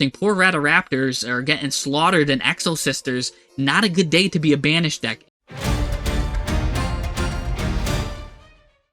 Poor Raptors are getting slaughtered in Exo Sisters. Not a good day to be a banished deck.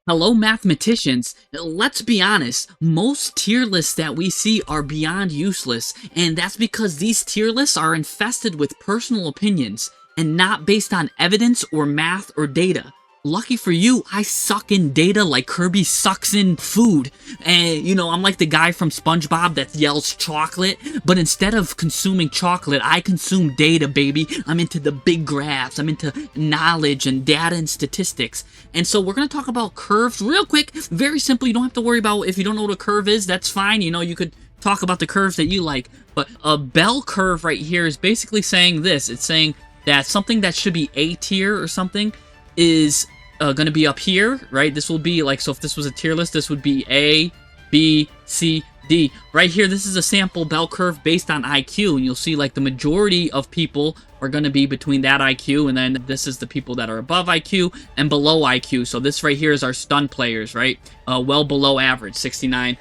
Hello, mathematicians. Let's be honest, most tier lists that we see are beyond useless, and that's because these tier lists are infested with personal opinions and not based on evidence or math or data. Lucky for you, I suck in data like Kirby sucks in food. And, you know, I'm like the guy from SpongeBob that yells chocolate, but instead of consuming chocolate, I consume data, baby. I'm into the big graphs. I'm into knowledge and data and statistics. And so we're going to talk about curves real quick. Very simple. You don't have to worry about if you don't know what a curve is. That's fine. You know, you could talk about the curves that you like. But a bell curve right here is basically saying this. It's saying that something that should be A tier or something is going to be up here, right? This will be like, so if this was a tier list, this would be A, B, C, D. Right here, this is a sample bell curve based on IQ, and you'll see like the majority of people are going to be between that IQ, and then this is the people that are above IQ and below IQ. So this right here is our stun players, right? Well below average, 69%.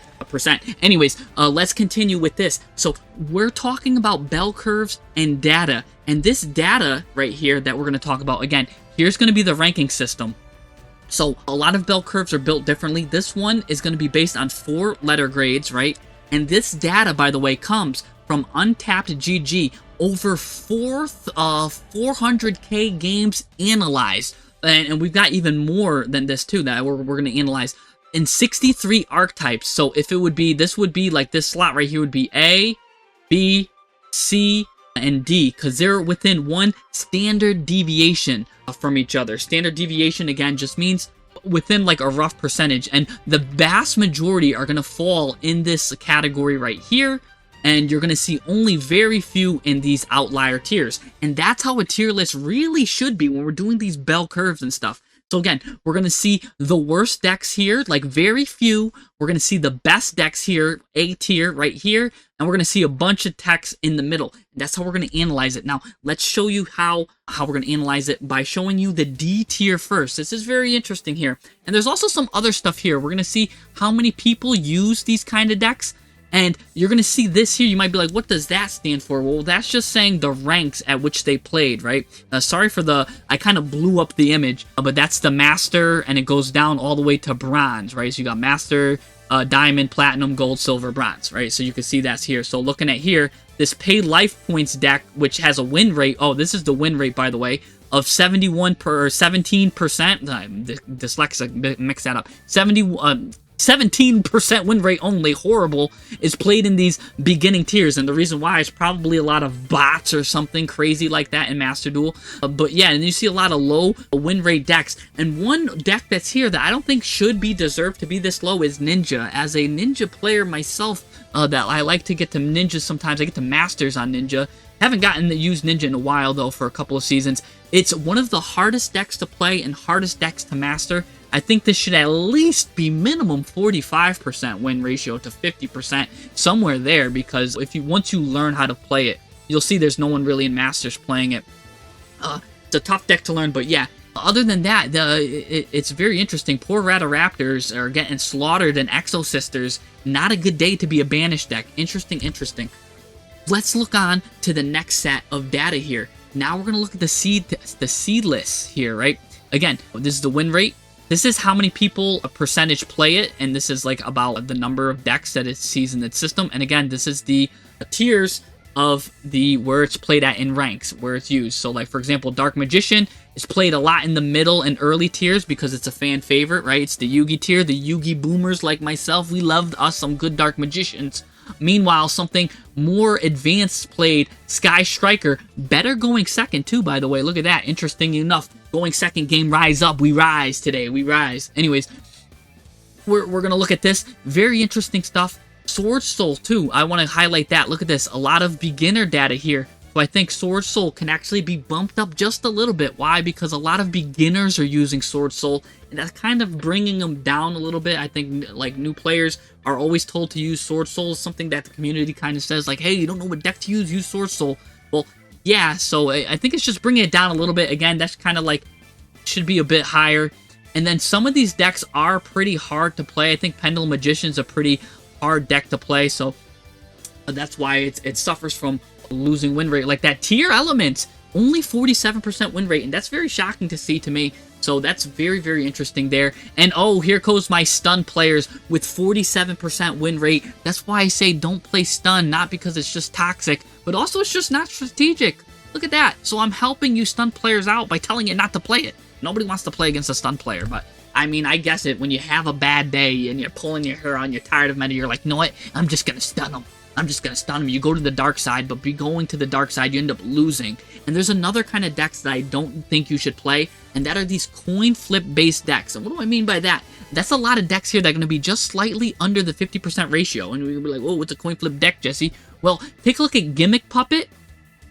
Anyways, let's continue with this. So we're talking about bell curves and data, and this data right here that we're going to talk about, again, here's going to be the ranking system. So a lot of bell curves are built differently. This one is going to be based on 4 letter grades, right? And this data, by the way, comes from Untapped GG. Over 400k games analyzed. And we've got even more than this too that we're going to analyze. In 63 archetypes. So if it would be, this would be like this slot right here would be A, B, C, and D, because they're within one standard deviation from each other. Standard deviation, again, just means within like a rough percentage, and the vast majority are going to fall in this category right here, and you're going to see only very few in these outlier tiers. And that's how a tier list really should be when we're doing these bell curves and stuff. So again, we're going to see the worst decks here, like very few. We're going to see the best decks here, A tier right here, and we're going to see a bunch of decks in the middle. And that's how we're going to analyze it. Now, let's show you how we're going to analyze it by showing you the D tier first. This is very interesting here. And there's also some other stuff here. We're going to see how many people use these kind of decks. And you're going to see this here. You might be like, what does that stand for? Well, that's just saying the ranks at which they played, right? Sorry for I kind of blew up the image, but that's the master, and it goes down all the way to bronze, right? So you got master, diamond, platinum, gold, silver, bronze, right? So you can see that's here. So looking at here, this pay life points deck, which has a win rate. Oh, this is the win rate, by the way, of 17%. Dyslexic, mix that up. 17% win rate only, horrible, is played in these beginning tiers, and the reason why is probably a lot of bots or something crazy like that in Master Duel. But yeah, and you see a lot of low win rate decks, and one deck that's here that I don't think should be deserved to be this low is Ninja. As a Ninja player myself, that I like to get to Ninja sometimes. I get to Masters on Ninja. Haven't gotten to use Ninja in a while though, for a couple of seasons. It's one of the hardest decks to play and hardest decks to master. I think this should at least be minimum 45% win ratio to 50%, somewhere there, because once you learn how to play it, you'll see there's no one really in Masters playing it. It's a tough deck to learn, but yeah. Other than that, it's very interesting. Poor Raptors are getting slaughtered in Exo Sisters. Not a good day to be a banished deck. Interesting. Let's look on to the next set of data here. Now we're going to look at the seed lists here, right? Again, this is the win rate. This is how many people a percentage play it, and this is like about the number of decks that it sees in its system. And again, this is the tiers of where it's played at in ranks, where it's used. So like, for example, Dark Magician is played a lot in the middle and early tiers because it's a fan favorite, right? It's the Yugi tier. The Yugi boomers like myself, we loved us some good Dark Magicians. Meanwhile, something more advanced played, Sky Striker, better going second too, by the way. Look at that. Interesting enough, going second, game rise up. We rise today. We rise. Anyways, we're going to look at this. Very interesting stuff. Sword Soul too. I want to highlight that. Look at this. A lot of beginner data here. So I think Sword Soul can actually be bumped up just a little bit. Why? Because a lot of beginners are using Sword Soul, and that's kind of bringing them down a little bit. I think like new players are always told to use Sword Soul, something that the community kind of says like, hey, you don't know what deck to use Sword Soul. Well, yeah, so I think it's just bringing it down a little bit. Again, that's kind of like, should be a bit higher. And then some of these decks are pretty hard to play. I think Pendulum Magician's a pretty hard deck to play, so That's why it suffers from losing win rate. Like that tier element, only 47% win rate, and that's very shocking to see to me. So that's very, very interesting there. And oh, here goes my stun players with 47% win rate. That's why I say don't play stun, not because it's just toxic, but also it's just not strategic. Look at that. So I'm helping you stun players out by telling you not to play it. Nobody wants to play against a stun player, but I mean, I guess it when you have a bad day and you're pulling your hair on, you're tired of meta, you're like, you know what? I'm just going to stun them. I'm just going to stun them. You go to the dark side, but be going to the dark side, you end up losing. And there's another kind of decks that I don't think you should play, and that are these coin flip based decks. And what do I mean by that? That's a lot of decks here that are going to be just slightly under the 50% ratio. And we'll be like, oh, what's a coin flip deck, Jesse? Well, take a look at Gimmick Puppet,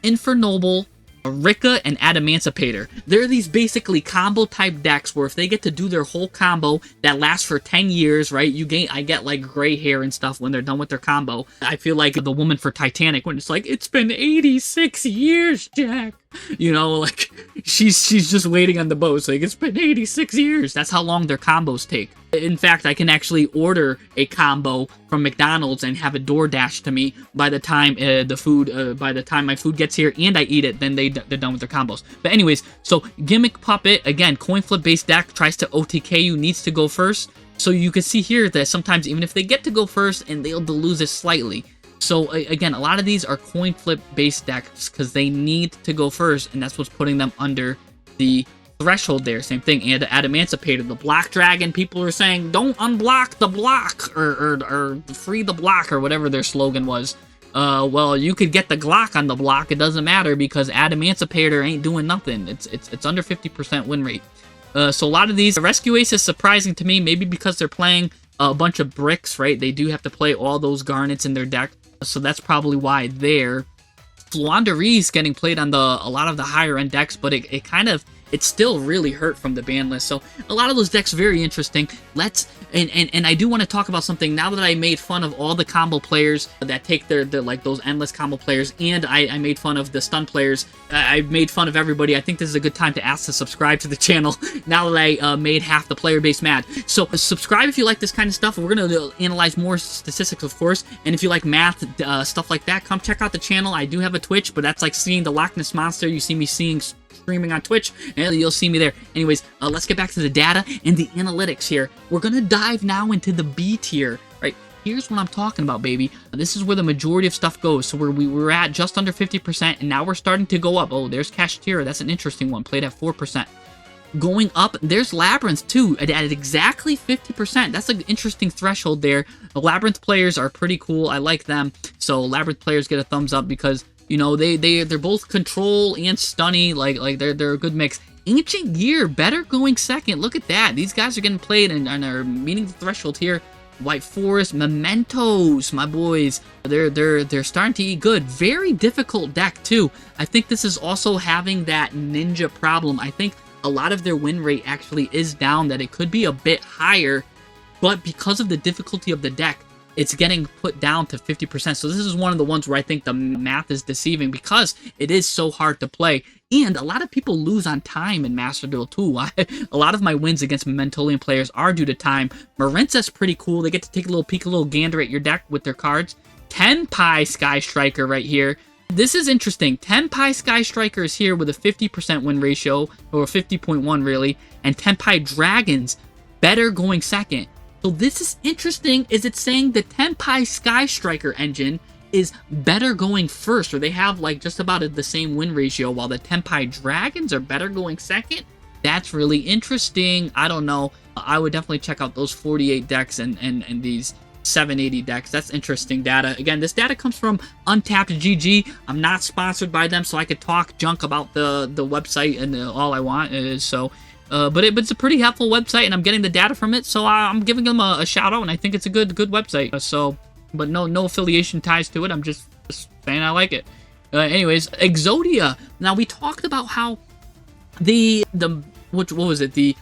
Infernoble, Rika, and Adamantipator. They're these basically combo type decks where if they get to do their whole combo that lasts for 10 years, right? I get like gray hair and stuff when they're done with their combo. I feel like the woman for Titanic when it's like, it's been 86 years, Jack. You know, like she's just waiting on the boat. It's like, it's been 86 years. That's how long their combos take. In fact, I can actually order a combo from McDonald's and have it DoorDash to me by the time by the time my food gets here and I eat it, then they're done with their combos. But anyways, so Gimmick Puppet, again, coin flip based deck, tries to OTK you, needs to go first. So you can see here that sometimes even if they get to go first, and they'll lose it slightly. So again, a lot of these are coin flip based decks because they need to go first, and that's what's putting them under the threshold there. Same thing. And Adamantipator, the Black Dragon, people are saying don't unblock the block or free the block or whatever their slogan was. Well, you could get the Glock on the block. It doesn't matter because Adamantipator ain't doing nothing. It's under 50% win rate. So a lot of these Rescue Ace is surprising to me, maybe because they're playing a bunch of bricks, right? They do have to play all those garnets in their deck. So that's probably why they're Flaunderies getting played on a lot of the higher end decks, but it still really hurt from the ban list. So a lot of those decks very interesting. And I do want to talk about something now that I made fun of all the combo players that take their like those endless combo players, and I made fun of the stun players. I made fun of everybody. I think this is a good time to ask to subscribe to the channel now that I made half the player base mad. So subscribe if you like this kind of stuff. We're going to analyze more statistics, of course, and if you like math, stuff like that, come check out the channel. I do have a Twitch, but that's like seeing the Loch Ness Monster. You see me streaming on Twitch, and you'll see me there. Anyways, let's get back to the data and the analytics here. We're gonna dive now into the B tier, right? Here's what I'm talking about, baby. This is where the majority of stuff goes. So we were at just under 50%, and now we're starting to go up. Oh, there's Kashtira. That's an interesting one. Played at 4%. Going up, there's Labyrinth too, at exactly 50%. That's an interesting threshold there. The Labyrinth players are pretty cool. I like them. So Labyrinth players get a thumbs up because, you know, they're both control and stunny. Like they're a good mix. Ancient Gear, better going second. Look at that. These guys are getting played and are meeting the threshold here. White Forest, Mementos, my boys. They're starting to eat good. Very difficult deck too. I think this is also having that ninja problem. I think a lot of their win rate actually is down, that it could be a bit higher, but because of the difficulty of the deck, it's getting put down to 50%. So this is one of the ones where I think the math is deceiving because it is so hard to play. And a lot of people lose on time in Master Duel too. A lot of my wins against Mementolian players are due to time. Marinza's pretty cool. They get to take a little peek, a little gander at your deck with their cards. Tenpai Sky Striker right here. This is interesting. Tenpai Sky Striker is here with a 50% win ratio, or 50.1 really, and Tenpai Dragons better going second. So this is interesting. Is it saying the Tenpai Sky Striker engine is better going first, or they have like just about the same win ratio, while the Tenpai Dragons are better going second? That's really interesting. I don't know. I would definitely check out those 48 decks and these 780 decks. That's interesting data. Again, this data comes from Untapped GG. I'm not sponsored by them, so I could talk junk about the website and all I want. But it's a pretty helpful website, and I'm getting the data from it, so I'm giving them a shout out, and I think it's a good website. But no affiliation ties to it. I'm just saying I like it. Anyways, Exodia. Now we talked about how what was it? The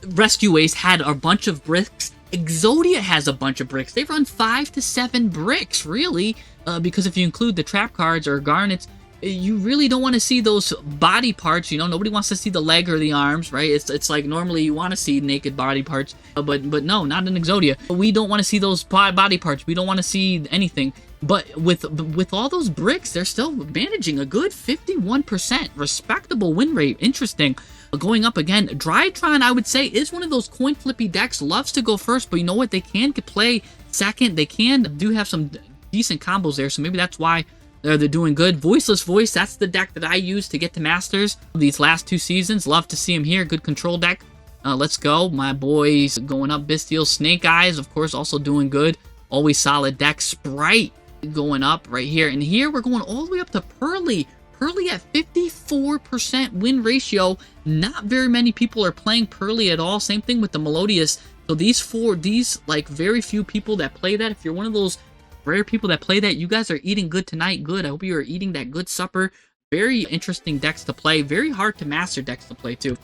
Rescue Ace had a bunch of bricks. Exodia has a bunch of bricks. They run 5 to 7 bricks, really, because if you include the trap cards or garnets, you really don't want to see those body parts. You know, nobody wants to see the leg or the arms, right? It's like normally you want to see naked body parts, but no, not in Exodia. We don't want to see those body parts. We don't want to see anything. But with all those bricks, they're still managing a good 51%, respectable win rate. Interesting. Going up again, Drytron, I would say, is one of those coin flippy decks. Loves to go first, but you know what? They can play second. They do have some decent combos there, so maybe that's why they're doing good. Voiceless Voice, that's the deck that I used to get to Masters these last 2 seasons. Love to see him here. Good control deck. Let's go. My boys going up. Bystial. Snake Eyes, of course, also doing good. Always solid deck. Sprite going up right here. And here we're going all the way up to Pearly. Pearly at 54% win ratio. Not very many people are playing Pearly at all. Same thing with the Melodious. So these like very few people that play that, if you're one of those rare people that play that, you guys are eating good tonight. Good. I hope you are eating that good supper. Very interesting decks to play. Very hard to master decks to play too.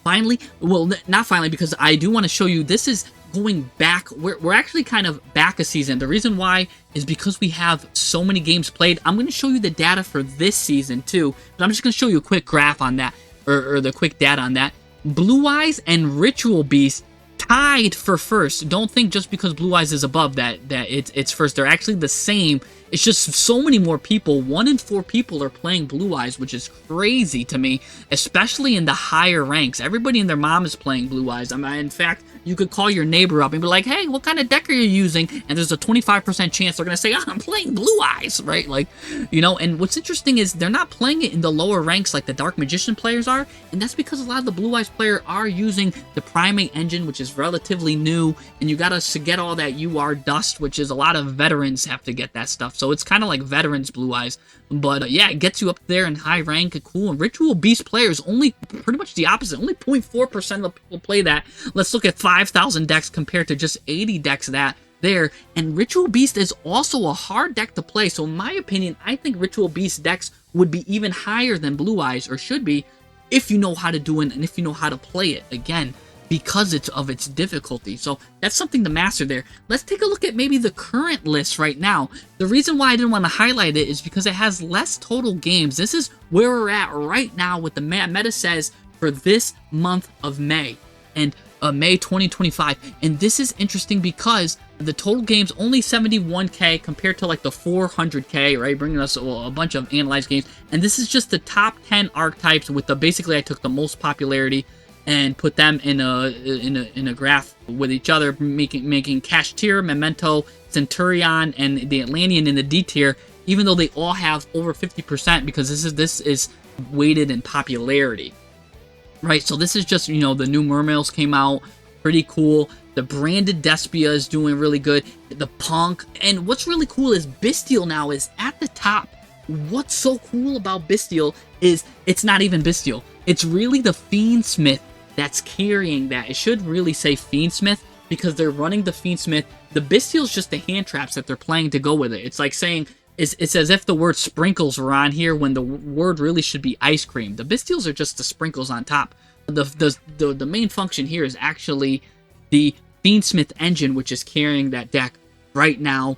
Finally, well, not finally, because I do want to show you, this is going back. We're actually kind of back a season. The reason why is because we have so many games played. I'm going to show you the data for this season too, but I'm just going to show you a quick graph on that, or the quick data on that. Blue Eyes and Ritual Beast tied for first. Don't think just because Blue Eyes is above that it's first. They're actually the same. It's just so many more people. 1 in 4 people are playing Blue Eyes, which is crazy to me, especially in the higher ranks. Everybody and their mom is playing Blue Eyes. I mean, in fact, you could call your neighbor up and be like, hey, what kind of deck are you using? And there's a 25% chance they're going to say, oh, I'm playing Blue Eyes, right? Like, you know, and what's interesting is they're not playing it in the lower ranks like the Dark Magician players are, and that's because a lot of the Blue Eyes players are using the Primate engine, which is relatively new, and you got to get all that UR dust, which is a lot of veterans have to get that stuff. So it's kind of like veterans Blue Eyes. But yeah, it gets you up there in high rank. Cool. And Ritual Beast players, only pretty much the opposite. Only 0.4% of people play that. Let's look at 5,000 decks compared to just 80 decks there. And Ritual Beast is also a hard deck to play. So in my opinion, I think Ritual Beast decks would be even higher than Blue Eyes, or should be, if you know how to do it and if you know how to play it. Again, because of its difficulty. So that's something to master there. Let's take a look at maybe the current list right now. The reason why I didn't want to highlight it is because it has less total games. This is where we're at right now, what the meta says for this month of May, and May 2025. And this is interesting because the total games only 71k compared to like the 400k, right? Bringing us a bunch of analyzed games. And this is just the top 10 archetypes with the, basically I took the most popularity and put them in a graph with each other, making Cash Tier, Memento, Centurion, and the Atlantean in the D tier, even though they all have over 50%, because this is weighted in popularity, right? So this is just, you know, the new Mermails came out, pretty cool. The branded Despia is doing really good. The Punk, and what's really cool is Bystial now is at the top. What's so cool about Bystial is it's not even Bystial. It's really the Fiendsmith that's carrying that. It should really say Fiendsmith because they're running the Fiendsmith. The Bystial's just the hand traps that they're playing to go with it. It's like saying, it's as if the word sprinkles were on here when the word really should be ice cream. The Bystials are just the sprinkles on top. The main function here is actually the Fiendsmith engine, which is carrying that deck right now,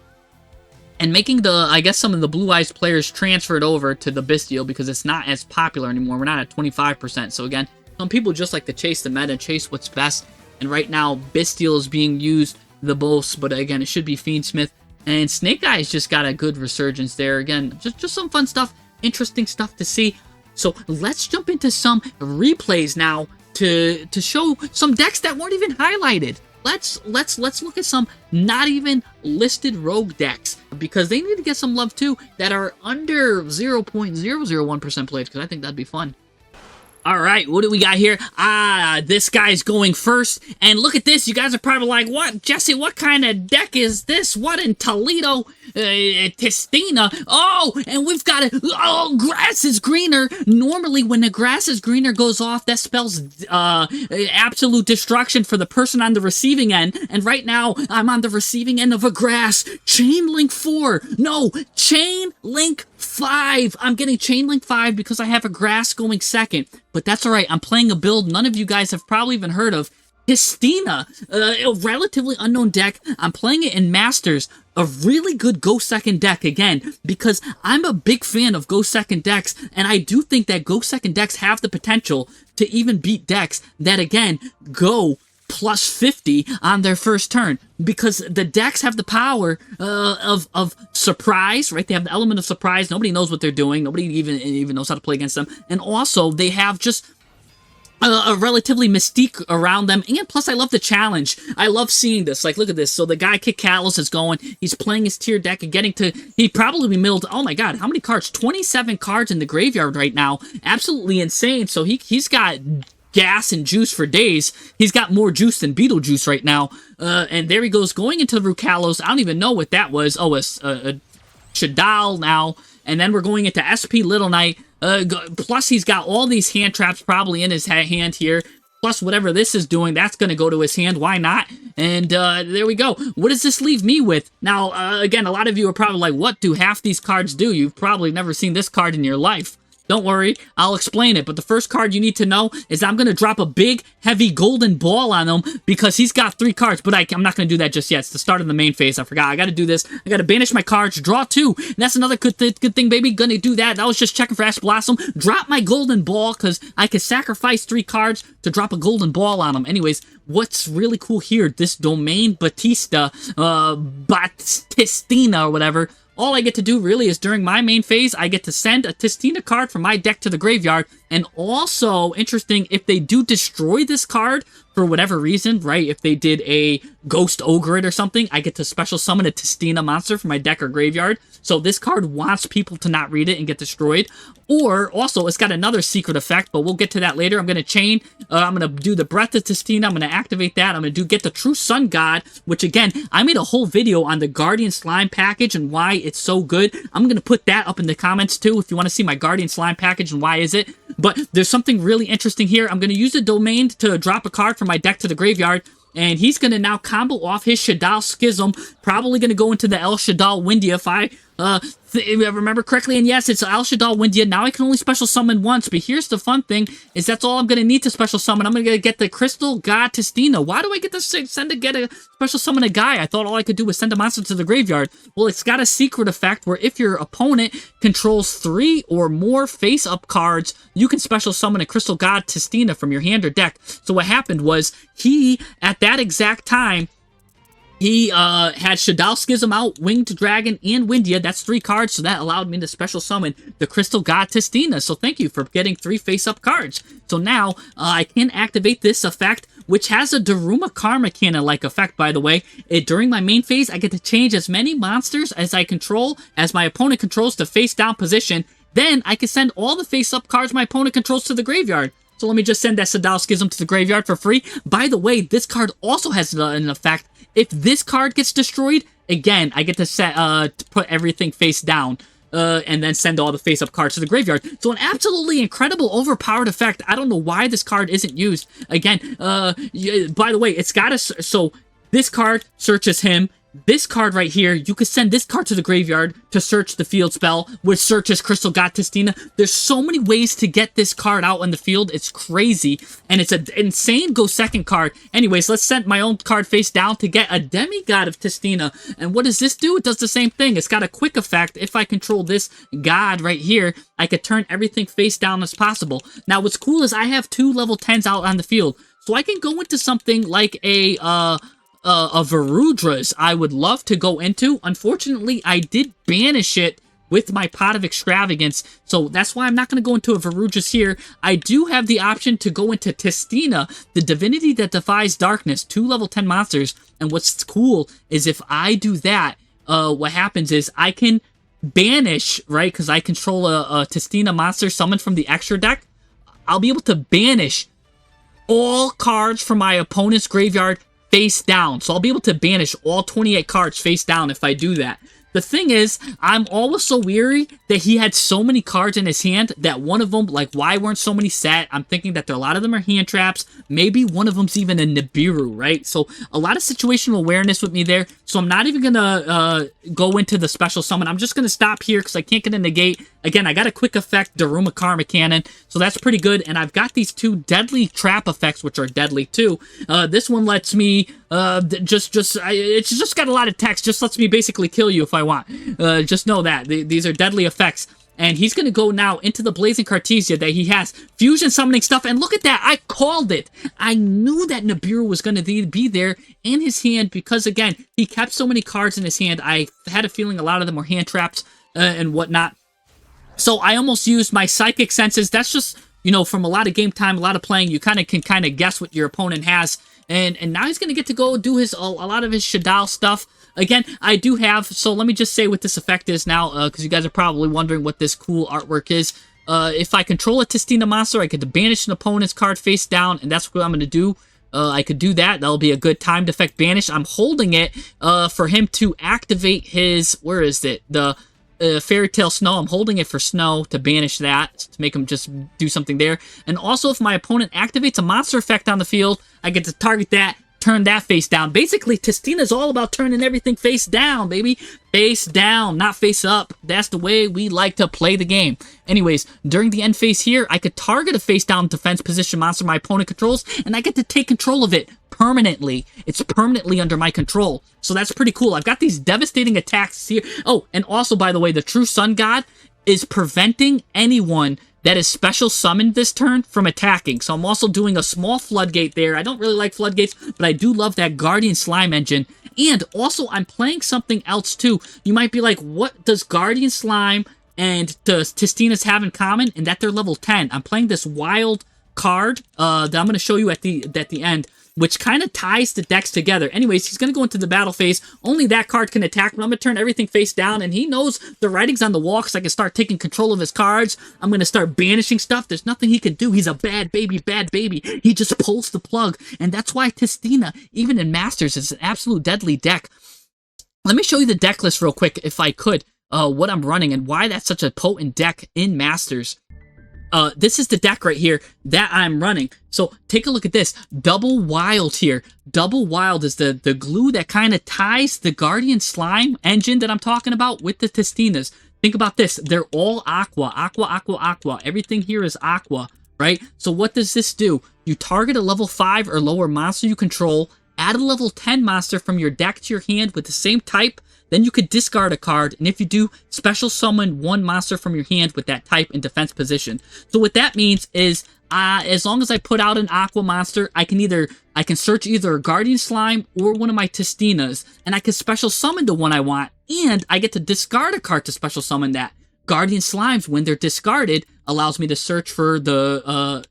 and making the, I guess, some of the Blue Eyes players transfer it over to the Bystial because it's not as popular anymore. We're not at 25%. So again, some people just like to chase the meta, chase what's best. And right now, Bystial is being used the most, but again, it should be Fiendsmith. And Snake Eyes just got a good resurgence there. Again, just some fun stuff, interesting stuff to see. So let's jump into some replays now to show some decks that weren't even highlighted. Let's look at some not even listed rogue decks, because they need to get some love too, that are under 0.001% played, because I think that'd be fun. All right, what do we got here? This guy's going first, and look at this. You guys are probably like, what, Jesse, what kind of deck is this? What in Toledo? Tistina. Oh, and we've got it. Oh, grass is greener. Normally, when the grass is greener goes off, that spells absolute destruction for the person on the receiving end. And right now, I'm on the receiving end of a grass. Chain Link 4. No, Chain Link 5. I'm getting Chain Link 5 because I have a grass going second. But that's alright. I'm playing a build none of you guys have probably even heard of. Tistina, a relatively unknown deck. I'm playing it in Masters. A really good go second deck, again, because I'm a big fan of go second decks, and I do think that go second decks have the potential to even beat decks that, again, go plus 50 on their first turn, because the decks have the power of surprise, right? They have the element of surprise. Nobody knows what they're doing. Nobody even knows how to play against them. And also, they have just a relatively mystique around them, and plus I love the challenge. I love seeing this. Like, look at this. So the guy Kit Kalos is going, he's playing his tier deck and getting to, he probably milled, oh my god, how many cards? 27 cards in the graveyard right now. Absolutely insane. So he's got gas and juice for days. He's got more juice than Beetlejuice right now. And there he goes, going into Rukalos. I don't even know what that was. Oh, it's Shadal now. And then we're going into SP Little Knight. Plus, he's got all these hand traps probably in his hand here. Plus, whatever this is doing, that's going to go to his hand. Why not? And there we go. What does this leave me with? Now, again, a lot of you are probably like, what do half these cards do? You've probably never seen this card in your life. Don't worry, I'll explain it. But the first card you need to know is I'm going to drop a big, heavy golden ball on him because he's got 3 cards. But I'm not going to do that just yet. It's the start of the main phase. I forgot. I got to do this. I got to banish my cards, draw 2. And that's another good thing, baby. Gonna do that. That was just checking for Ash Blossom. Drop my golden ball because I could sacrifice 3 cards to drop a golden ball on him. Anyways, what's really cool here, this domain Tistina or whatever, all I get to do really is during my main phase, I get to send a Tistina card from my deck to the graveyard. And also, interesting, if they do destroy this card for whatever reason, right? If they did a Ghost Ogre it or something, I get to special summon a Tistina monster from my deck or graveyard. So this card wants people to not read it and get destroyed. Or, also, it's got another secret effect, but we'll get to that later. I'm going to chain, I'm going to do the Breath of Tistina, I'm going to activate that, I'm going to get the True Sun God, which again, I made a whole video on the Guardian Slime package and why it's so good. I'm going to put that up in the comments too, if you want to see my Guardian Slime package and why is it. But there's something really interesting here. I'm going to use the domain to drop a card from my deck to the graveyard, and he's going to now combo off his Shadal Schism, probably going to go into the El Shadal Windia if I remember correctly, and yes, it's El Shadal Windia. Now I can only special summon once, but here's the fun thing, is that's all I'm going to need to special summon. I'm going to get the Crystal God Tistina. Why do I get to get a special summon a guy? I thought all I could do was send a monster to the graveyard. Well, it's got a secret effect where if your opponent controls 3 or more face-up cards, you can special summon a Crystal God Tistina from your hand or deck. So what happened was, he, at that exact time, he had Shadal Schism out, Winged Dragon, and Windia. That's 3 cards, so that allowed me to special summon the Crystal God Tistina. So thank you for getting 3 face-up cards. So now, I can activate this effect, which has a Daruma Karma Cannon-like effect, by the way. During my main phase, I get to change as many monsters as I control, as my opponent controls, to face-down position. Then, I can send all the face-up cards my opponent controls to the graveyard. So let me just send that Shadal Schism to the graveyard for free. By the way, this card also has an effect. If this card gets destroyed, again, I get to set to put everything face down, and then send all the face-up cards to the graveyard. So an absolutely incredible overpowered effect. I don't know why this card isn't used. Again, by the way, it's got a... So this card searches him. This card right here, you could send this card to the graveyard to search the field spell, which searches Crystal God Tistina. There's so many ways to get this card out in the field. It's crazy. And it's an insane go second card. Anyways, let's send my own card face down to get a Demigod of Tistina. And what does this do? It does the same thing. It's got a quick effect. If I control this god right here, I could turn everything face down as possible. Now, what's cool is I have 2 level 10s out on the field. So I can go into something like a Varudra's I would love to go into. Unfortunately, I did banish it with my Pot of Extravagance, so that's why I'm not going to go into a Varudra's here. I do have the option to go into Tistina, the Divinity that Defies Darkness, 2 level 10 monsters, and what's cool is if I do that, what happens is I can banish, right, because I control a Tistina monster summoned from the extra deck. I'll be able to banish all cards from my opponent's graveyard face down. So I'll be able to banish all 28 cards face down if I do that. The thing is, I'm always so weary that he had so many cards in his hand that one of them, like, why weren't so many set? I'm thinking that a lot of them are hand traps. Maybe one of them's even a Nibiru, right? So a lot of situational awareness with me there. So I'm not even going to go into the special summon. I'm just going to stop here because I can't get in the gate. Again, I got a quick effect, Daruma Karma Cannon, so that's pretty good. And I've got these 2 deadly trap effects, which are deadly too. This one lets me it's just got a lot of text. Just lets me basically kill you if I want. Just know that these are deadly effects. And he's going to go now into the Blazing Cartesia that he has fusion summoning stuff. And look at that. I called it. I knew that Nibiru was going to be there in his hand because, again, he kept so many cards in his hand. I had a feeling a lot of them were hand traps and whatnot. So I almost used my psychic senses. That's just, you know, from a lot of game time, a lot of playing, you can guess what your opponent has. And now he's going to get to go do a lot of his Shadal stuff. Again, I do have, so let me just say what this effect is now, because you guys are probably wondering what this cool artwork is. If I control a Tistina monster, I get to banish an opponent's card face down, and that's what I'm going to do. I could do that. That'll be a good timed effect banish. I'm holding it for him to activate his, where is it? The Fairy Tale Snow. I'm holding it for Snow to banish that, to make him just do something there. And also, if my opponent activates a monster effect on the field, I get to target that, turn that face down. Basically, Tistina's all about turning everything face down, baby. Face down, not face up. That's the way we like to play the game. Anyways, during the end phase here, I could target a face down defense position monster my opponent controls, and I get to take control of it permanently. It's permanently under my control. So that's pretty cool. I've got these devastating attacks here. Oh, and also, by the way, the True Sun God is preventing anyone that is special summoned this turn from attacking. So I'm also doing a small floodgate there. I don't really like floodgates, but I do love that Guardian Slime engine. And also, I'm playing something else too. You might be like, what does Guardian Slime and does Tistina's have in common? And that they're level 10. I'm playing this wild card that I'm going to show you at the end, which kind of ties the decks together. Anyways, he's going to go into the battle phase. Only that card can attack, but I'm going to turn everything face down, and he knows the writing's on the wall because I can start taking control of his cards. I'm going to start banishing stuff. There's nothing he can do. He's a bad baby, bad baby. He just pulls the plug, and that's why Tistina, even in Masters, is an absolute deadly deck. Let me show you the deck list real quick, if I could, what I'm running and why that's such a potent deck in Masters. This is the deck right here that I'm running. So take a look at this. Double Wild here. Double Wild is the glue that kind of ties the Guardian Slime engine that I'm talking about with the Tistinas. Think about this. They're all aqua. Aqua, aqua, aqua. Everything here is aqua, right? So what does this do? You target a level 5 or lower monster you control, add a level 10 monster from your deck to your hand with the same type, then you could discard a card, and if you do, special summon one monster from your hand with that type in defense position. So what that means is, as long as I put out an aqua monster, I can search either a Guardian Slime or one of my Tistinas, and I can special summon the one I want, and I get to discard a card to special summon that. Guardian Slimes, when they're discarded, allows me to search for the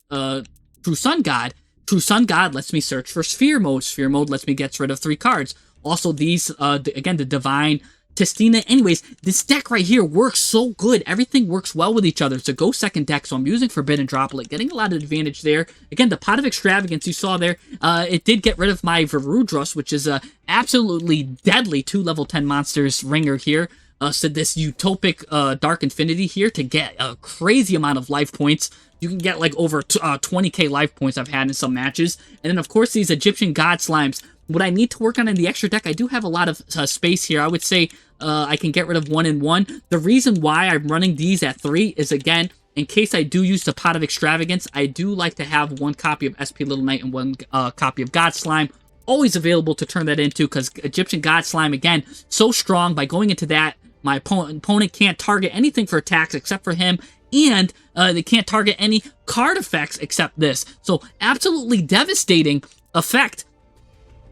True Sun God. True Sun God lets me search for Sphere Mode. Sphere Mode lets me get rid of 3 cards. Also, these, again, the Divine Tistina. Anyways, this deck right here works so good. Everything works well with each other. It's a go second deck, so I'm using Forbidden Droplet, getting a lot of advantage there. Again, the Pot of Extravagance you saw there, it did get rid of my Varudros, which is a absolutely deadly 2 level 10 monsters ringer here. So this Utopic Dark Infinity here to get a crazy amount of life points. You can get like over 20k life points I've had in some matches. And then, of course, these Egyptian God Slimes. What I need to work on in the extra deck, I do have a lot of space here. I would say I can get rid of 1 and 1. The reason why I'm running these at 3 is, again, in case I do use the Pot of Extravagance, I do like to have 1 copy of SP Little Knight and 1 copy of God Slime. Always available to turn that into, because Egyptian God Slime, again, so strong. By going into that, my opponent can't target anything for attacks except for him, and they can't target any card effects except this. So, absolutely devastating effect.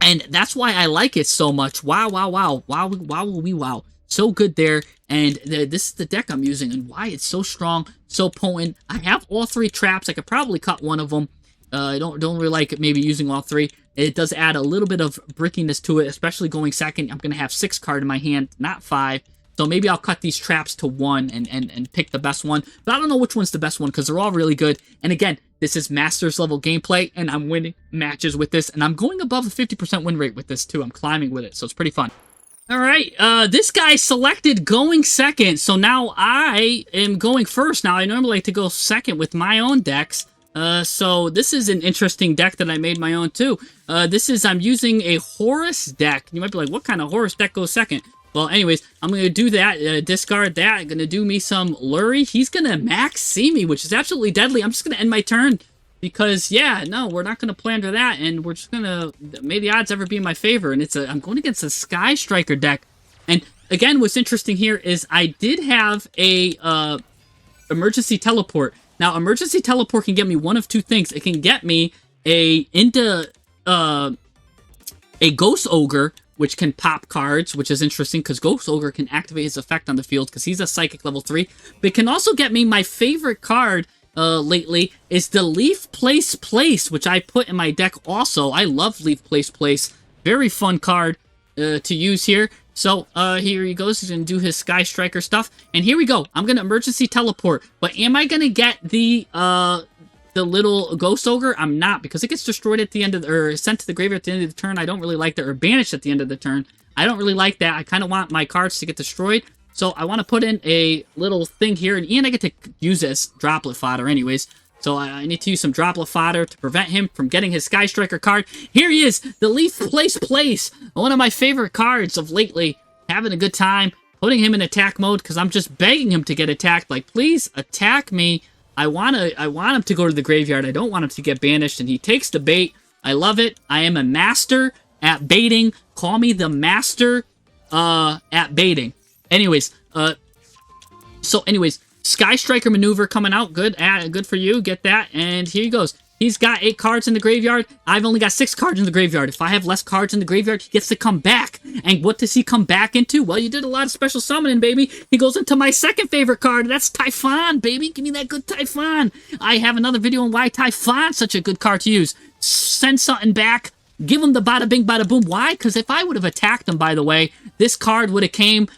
And that's why I like it so much. Wow, wow, wow. Wow, wow, wow. So good there. And this is the deck I'm using and why it's so strong, so potent. I have all 3 traps. I could probably cut one of them. I don't really like maybe using all 3. It does add a little bit of brickiness to it, especially going second. I'm going to have 6 cards in my hand, not 5. So maybe I'll cut these traps to 1 and pick the best one. But I don't know which one's the best one because they're all really good. And again, this is Masters level gameplay, and I'm winning matches with this. And I'm going above the 50% win rate with this, too. I'm climbing with it, so it's pretty fun. All right, this guy selected going second, so now I am going first. Now, I normally like to go second with my own decks. So this is an interesting deck that I made my own, too. I'm using a Horus deck. You might be like, what kind of Horus deck goes second? Well, anyways, I'm going to do that, discard that. I'm going to do me some Lurie. He's going to max see me, which is absolutely deadly. I'm just going to end my turn because, yeah, no, we're not going to play under that, and we're just going to, may the odds ever be in my favor, and I'm going against a Sky Striker deck. And, again, what's interesting here is I did have a emergency teleport. Now, emergency teleport can get me one of two things. It can get me a Ghost Ogre, which can pop cards, which is interesting because Ghost Ogre can activate his effect on the field because he's a Psychic level 3. But it can also get me my favorite card lately is the Leaf Place, which I put in my deck also. I love Leaf Place. Very fun card to use here. So here he goes. He's going to do his Sky Striker stuff. And here we go. I'm going to emergency teleport. But am I going to get the little Ghost Ogre? I'm not, because it gets destroyed at the end of the, or sent to the graveyard at the end of the turn. I don't really like that, or banished at the end of the turn. I don't really like that. I kind of want my cards to get destroyed. So I want to put in a little thing here, and I get to use this Droplet Fodder anyways. So I need to use some Droplet Fodder to prevent him from getting his Sky Striker card. Here he is, the Leaf Place. One of my favorite cards of lately. Having a good time, putting him in attack mode, because I'm just begging him to get attacked. Like, please attack me. I want him to go to the graveyard. I don't want him to get banished, and he takes the bait. I love it. I am a master at baiting. Call me the master at baiting. Anyways, Sky Striker maneuver coming out. Good for you. Get that. And here he goes. He's got 8 cards in the graveyard. I've only got 6 cards in the graveyard. If I have less cards in the graveyard, he gets to come back. And what does he come back into? Well, you did a lot of special summoning, baby. He goes into my second favorite card. That's Typhon, baby. Give me that good Typhon. I have another video on why Typhon's such a good card to use. Send something back. Give him the bada bing, bada boom. Why? Because if I would have attacked him, by the way, this card would have came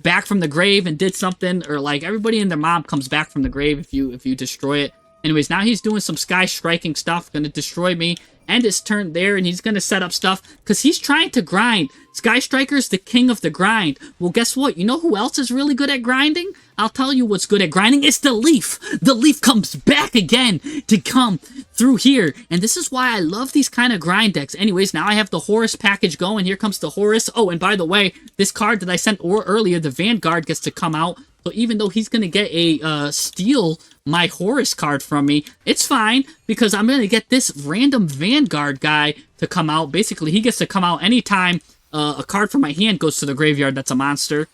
back from the grave and did something. Or like everybody and their mom comes back from the grave if you destroy it. Anyways, now he's doing some Sky Striking stuff, going to destroy me, end his turn there, and he's going to set up stuff, because he's trying to grind. Sky Striker's the king of the grind. Well, guess what? You know who else is really good at grinding? I'll tell you what's good at grinding. It's the Leaf. The Leaf comes back again to come through here, and this is why I love these kind of grind decks. Anyways, now I have the Horus package going. Here comes the Horus. Oh, and by the way, this card that I sent earlier, the Vanguard, gets to come out. So even though he's going to get a steal my Horus card from me, it's fine, because I'm going to get this random Vanguard guy to come out. Basically, he gets to come out anytime a card from my hand goes to the graveyard that's a monster.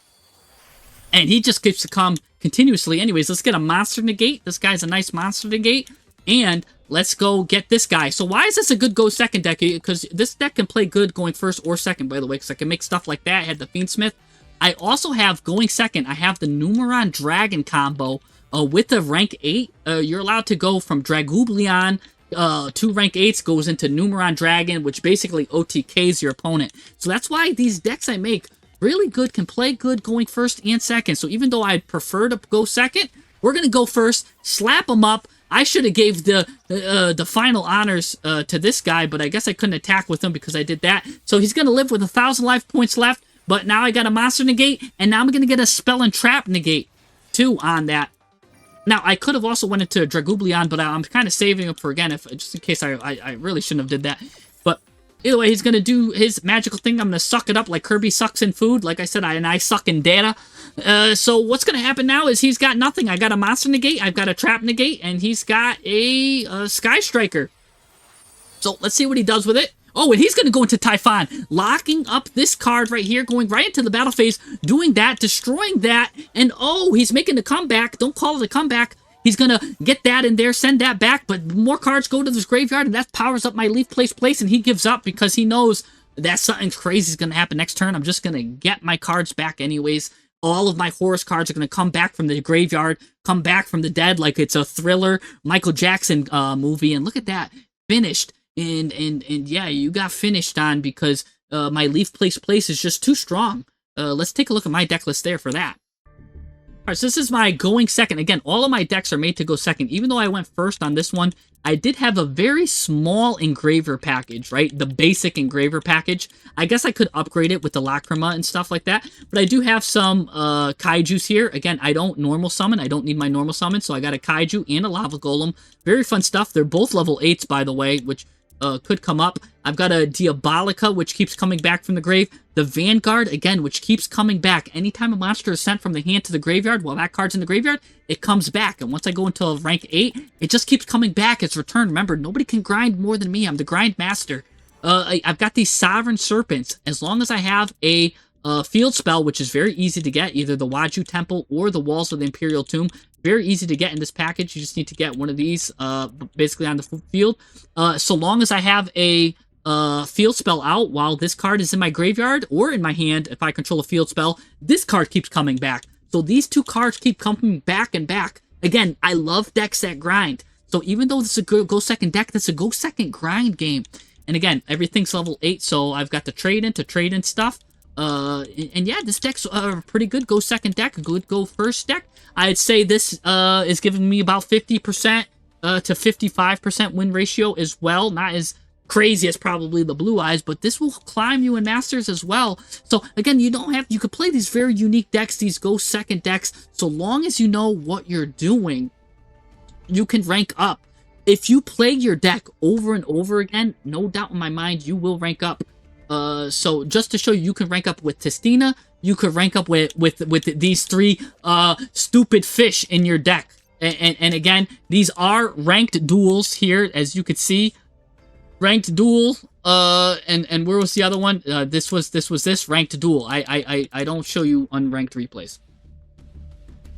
And he just gets to come continuously. Anyways, let's get a monster negate. This guy's a nice monster negate. And let's go get this guy. So why is this a good go second deck? Because this deck can play good going first or second, by the way, because I can make stuff like that. I had the Fiendsmith. I also have, going second, I have the Numeron Dragon combo with the rank 8. You're allowed to go from Dragublion to rank 8s, goes into Numeron Dragon, which basically OTKs your opponent. So that's why these decks I make really good, can play good going first and second. So even though I'd prefer to go second, we're going to go first, slap them up. I should have gave the final honors to this guy, but I guess I couldn't attack with him because I did that. So he's going to live with 1,000 life points left. But now I got a monster negate, and now I'm going to get a spell and trap negate, too, on that. Now, I could have also went into Dragublion, but I'm kind of saving it for, again, just in case I really shouldn't have did that. But either way, he's going to do his magical thing. I'm going to suck it up like Kirby sucks in food. Like I said, I suck in data. So what's going to happen now is he's got nothing. I got a monster negate, I've got a trap negate, and he's got a Sky Striker. So let's see what he does with it. Oh, and he's going to go into Typhon, locking up this card right here, going right into the battle phase, doing that, destroying that, and oh, he's making the comeback. Don't call it a comeback. He's going to get that in there, send that back, but more cards go to this graveyard, and that powers up my Leaf Place, and he gives up because he knows that something crazy is going to happen next turn. I'm just going to get my cards back anyways. All of my Horus cards are going to come back from the graveyard, come back from the dead like it's a Thriller Michael Jackson movie, and look at that, finished. And yeah, you got finished on because my Leaf Place is just too strong. Let's take a look at my deck list there for that. Alright, so this is my going second. Again, all of my decks are made to go second. Even though I went first on this one, I did have a very small engraver package, right? The basic engraver package. I guess I could upgrade it with the Lacrima and stuff like that. But I do have some Kaijus here. Again, I don't normal summon. I don't need my normal summon. So I got a Kaiju and a Lava Golem. Very fun stuff. They're both level 8s, by the way, which could come up. I've got a Diabolica, which keeps coming back from the grave. The Vanguard, again, which keeps coming back. Anytime a monster is sent from the hand to the graveyard, while that card's in the graveyard, it comes back. And once I go into rank 8, it just keeps coming back. It's returned. Remember, nobody can grind more than me. I'm the grind master. I've got these Sovereign Serpents. As long as I have a Field Spell, which is very easy to get, either the Waju Temple or the Walls of the Imperial Tomb. Very easy to get in this package. You just need to get one of these, basically on the field. So long as I have a Field Spell out while this card is in my graveyard or in my hand, if I control a Field Spell, this card keeps coming back. So these two cards keep coming back and back. Again, I love decks that grind. So even though this is a go second deck, this is a go second grind game. And again, everything's level 8, so I've got the trade in stuff. And yeah, this deck's a pretty good go second deck, a good go first deck. I'd say this is giving me about 50% to 55% win ratio as well. Not as crazy as probably the Blue Eyes, but this will climb you in Masters as well. So again, you could play these very unique decks, these go second decks, so long as you know what you're doing, you can rank up. If you play your deck over and over again, no doubt in my mind, you will rank up. So just to show you can rank up with Tistina, you could rank up with these 3 stupid fish in your deck. And again, these are ranked duels here, as you could see. Ranked duel, and where was the other one? This was ranked duel. I don't show you unranked replays.